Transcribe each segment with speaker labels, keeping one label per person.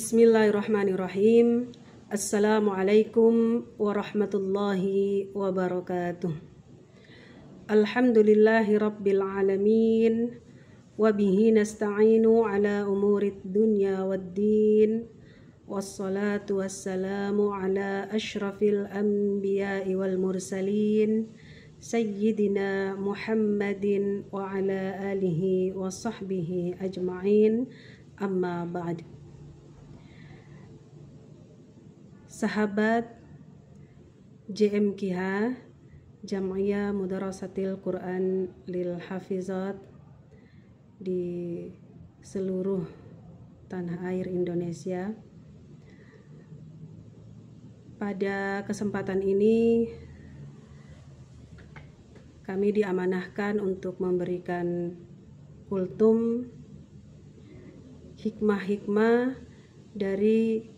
Speaker 1: Bismillahirrahmanirrahim. Assalamualaikum warahmatullahi wabarakatuh. Alhamdulillahi rabbil alamin. Wabihi nasta'inu ala umurid dunya waddin. Wassalatu wassalamu ala ashrafil anbiya'i wal mursalin. Sayyidina Muhammadin wa ala alihi wa sahbihi ajma'in. Amma ba'd. Sahabat JMKH, Jam'iyah Mudarasatil Quran lil Hafizat di seluruh tanah air Indonesia. Pada kesempatan ini kami diamanahkan untuk memberikan kultum hikmah-hikmah dari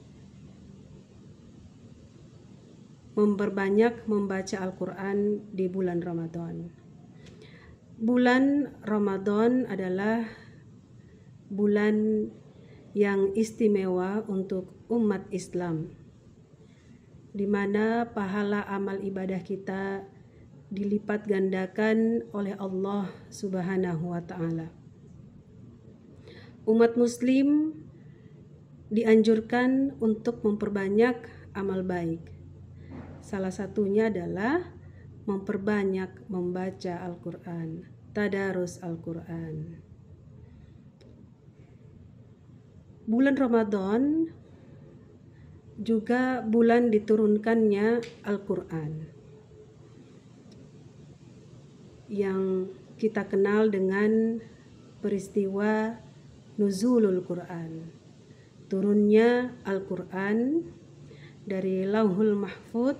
Speaker 1: memperbanyak membaca Al-Quran di bulan Ramadan. Bulan Ramadan adalah bulan yang istimewa untuk umat Islam, di mana pahala amal ibadah kita dilipat gandakan oleh Allah Subhanahu wa Ta'ala. Umat Muslim dianjurkan untuk memperbanyak amal baik. Salah satunya adalah memperbanyak membaca Al-Quran, tadarus Al-Quran. Bulan Ramadan juga bulan diturunkannya Al-Quran, yang kita kenal dengan peristiwa Nuzulul Quran, turunnya Al-Quran dari Lauhul Mahfuz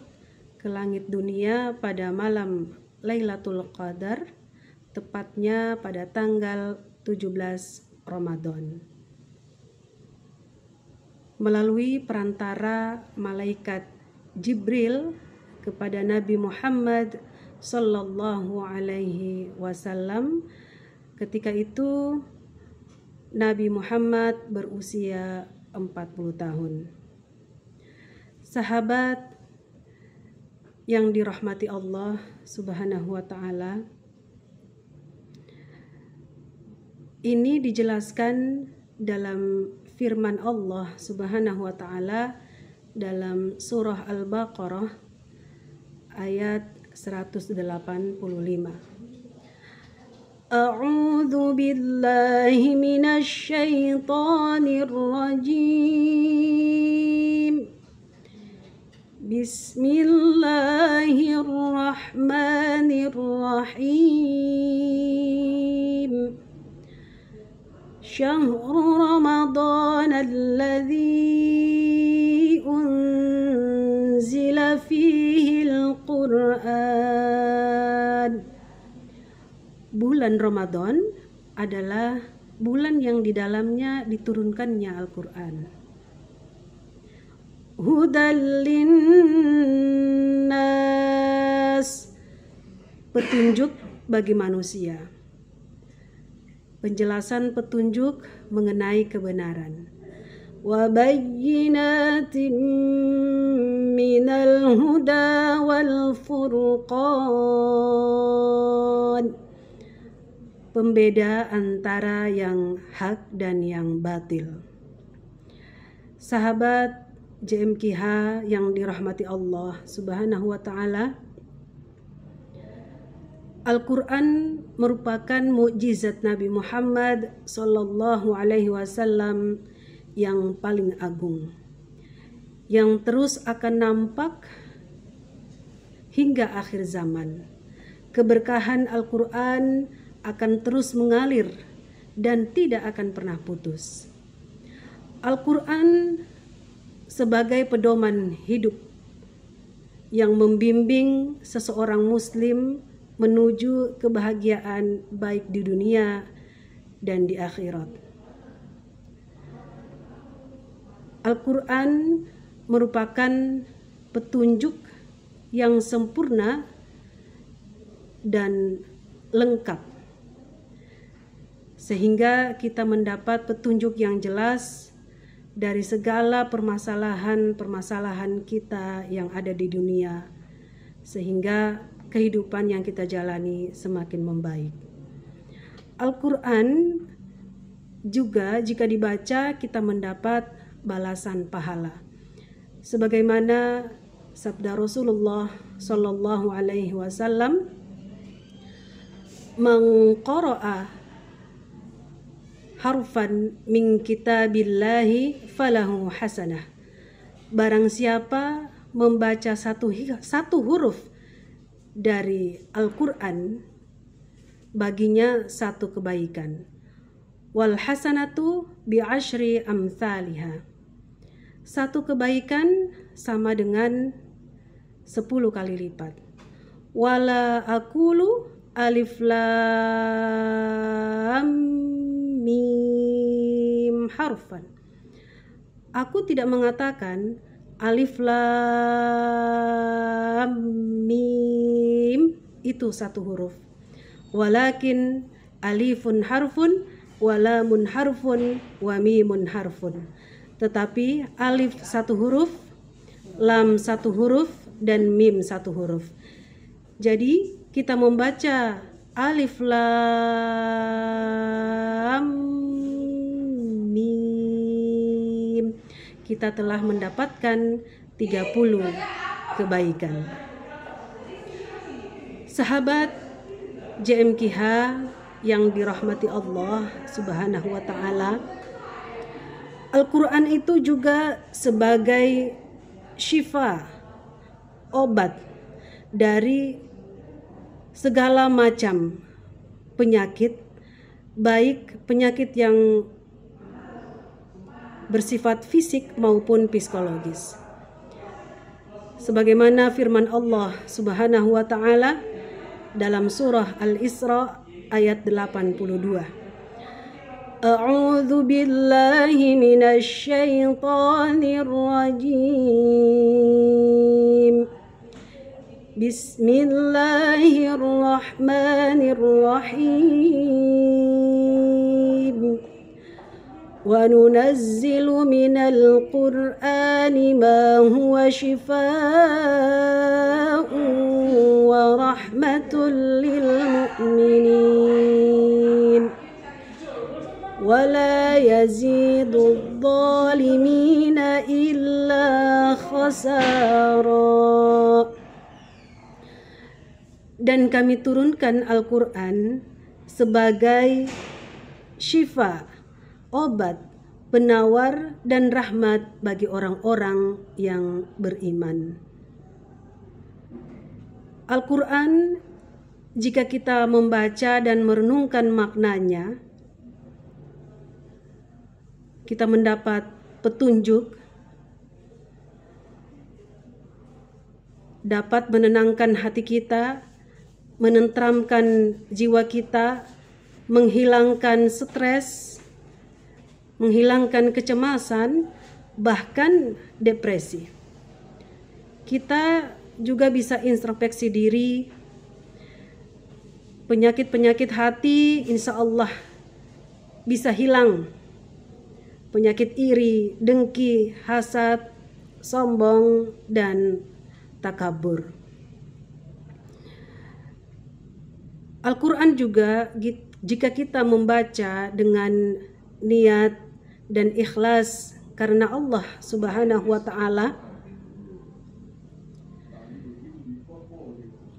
Speaker 1: ke langit dunia pada malam Lailatul Qadar, tepatnya pada tanggal 17 Ramadan. Melalui perantara malaikat Jibril kepada Nabi Muhammad sallallahu alaihi wasallam. Ketika itu Nabi Muhammad berusia 40 tahun. Sahabat yang dirahmati Allah Subhanahu wa Ta'ala, ini dijelaskan dalam firman Allah Subhanahu wa Ta'ala dalam surah Al-Baqarah ayat 185. A'udzu billahi minasy syaithanir rajim. Bismillahirrahmanirrahim. Syahrul Ramadan alladzi unzila fihi al-Qur'an. Bulan Ramadan adalah bulan yang di dalamnya diturunkannya Al-Quran. Hudal linnas, petunjuk bagi manusia. Penjelasan petunjuk mengenai kebenaran. Wa bayyinatin minal huda wal furqan, pembeda antara yang hak dan yang batil. Sahabat JMKH yang dirahmati Allah Subhanahu wa Ta'ala, Al-Quran merupakan mukjizat Nabi Muhammad sallallahu alaihi wasallam yang paling agung, yang terus akan nampak hingga akhir zaman. Keberkahan Al-Quran akan terus mengalir dan tidak akan pernah putus. Al-Quran sebagai pedoman hidup yang membimbing seseorang muslim menuju kebahagiaan baik di dunia dan di akhirat. Al-Quran merupakan petunjuk yang sempurna dan lengkap, sehingga kita mendapat petunjuk yang jelas dari segala permasalahan-permasalahan kita yang ada di dunia, sehingga kehidupan yang kita jalani semakin membaik. Al-Quran juga jika dibaca kita mendapat balasan pahala. Sebagaimana sabda Rasulullah Sallallahu Alaihi Wasallam, "Man qara'a harfan min kitabillahi falahu hasanah." Barang siapa membaca satu huruf dari Al-Quran, baginya satu kebaikan. Wal hasanatu bi asyri amthaliha. Satu kebaikan sama dengan 10 kali lipat. Wala aqulu alif lam mim harfan. Aku tidak mengatakan alif lam mim itu satu huruf. Walakin alifun harfun wa lamun harfun wa mimun harfun. Tetapi alif satu huruf, lam satu huruf, dan mim satu huruf. Jadi kita membaca alif lam mim, kita telah mendapatkan 30 kebaikan. Sahabat JMKH yang dirahmati Allah Subhanahu wa Ta'ala, Al-Quran itu juga sebagai syifa, obat dari segala macam penyakit, baik penyakit yang bersifat fisik maupun psikologis. Sebagaimana firman Allah Subhanahu wa Ta'ala dalam surah Al-Isra ayat 82. A'udzu billahi minasy syaithanir rajim. Bismillahirrahmanirrahim. Wa nunazzilu minal Qur'ani ma huwa shifaa'un wa rahmatul lil mu'minin wa la yazidudz zalimina illa khasara. Dan kami turunkan Al-Quran sebagai syifa, obat, penawar dan rahmat bagi orang-orang yang beriman. Al-Quran, jika kita membaca dan merenungkan maknanya, kita mendapat petunjuk, dapat menenangkan hati kita, menenteramkan jiwa kita, menghilangkan stres, menghilangkan kecemasan, bahkan depresi. Kita juga bisa introspeksi diri. Penyakit-penyakit hati insya Allah bisa hilang. Penyakit iri, dengki, hasad, sombong, dan takabur. Al-Quran juga jika kita membaca dengan niat dan ikhlas karena Allah Subhanahu wa Ta'ala,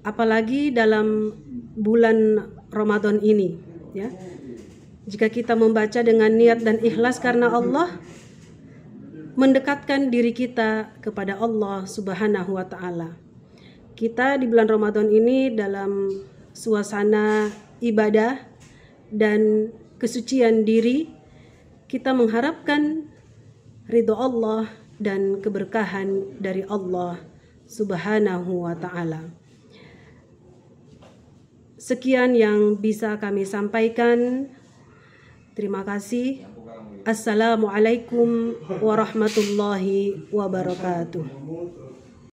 Speaker 1: apalagi dalam bulan Ramadan ini, ya. Jika kita membaca dengan niat dan ikhlas karena Allah, mendekatkan diri kita kepada Allah Subhanahu wa Ta'ala. Kita di bulan Ramadan ini dalam suasana ibadah dan kesucian diri, kita mengharapkan ridho Allah dan keberkahan dari Allah Subhanahu wa Ta'ala. Sekian yang bisa kami sampaikan. Terima kasih. Assalamualaikum warahmatullahi wabarakatuh.